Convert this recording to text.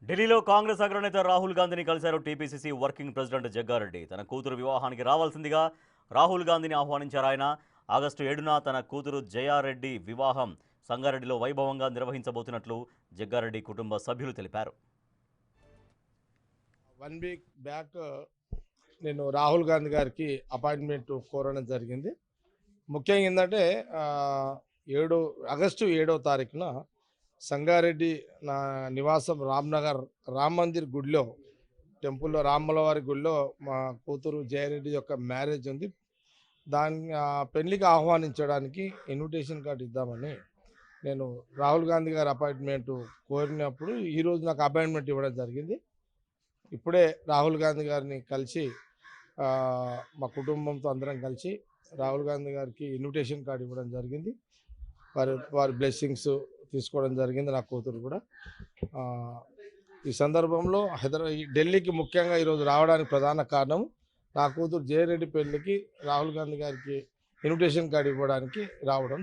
ఢిల్లీలో కాంగ్రెస్ అగ్రనేత రాహుల్ గాంధీని కలిశారు టీపీసీసీ వర్కింగ్ ప్రెసిడెంట్ జగ్గారెడ్డి. తన కూతురు వివాహానికి రావాల్సిందిగా రాహుల్ గాంధీని ఆహ్వానించారు ఆయన. ఆగస్టు 7న తన కూతురు జయారెడ్డి వివాహం సంగారెడ్డిలో వైభవంగా నిర్వహించబోతున్నట్లు జగ్గారెడ్డి కుటుంబ సభ్యులు తెలిపారు. 1 వీక్ బ్యాక్ నేను రాహుల్ గాంధీ గారికి అపాయింట్మెంట్ కోరడం జరిగింది. ముఖ్యంగా ఏంటంటే ఆగస్టు 7వ తారీఖున సంగారెడ్డి నా నివాసం రామ్నగర్ రామ్ మందిర్ గుడిలో టెంపుల్లో రామ్మలవారి గుడిలో మా కూతురు జయారెడ్డి యొక్క మ్యారేజ్ ఉంది. దాన్ని పెళ్లికి ఆహ్వానించడానికి ఇన్విటేషన్ కార్డు ఇద్దామని నేను రాహుల్ గాంధీ గారి అపాయింట్మెంట్ కోరినప్పుడు ఈరోజు నాకు అపాయింట్మెంట్ ఇవ్వడం జరిగింది. ఇప్పుడే రాహుల్ గాంధీ గారిని కలిసి మా కుటుంబంతో అందరం కలిసి రాహుల్ గాంధీ గారికి ఇన్విటేషన్ కార్డు ఇవ్వడం జరిగింది. వారి బ్లెస్సింగ్స్ తీసుకోవడం జరిగింది. నా కూతురు కూడా ఈ సందర్భంలో ఢిల్లీకి ముఖ్యంగా ఈరోజు రావడానికి ప్రధాన కారణం నా కూతురు జయారెడ్డి పెళ్లికి రాహుల్ గాంధీ గారికి ఇన్విటేషన్ కార్డు ఇవ్వడానికి రావడం.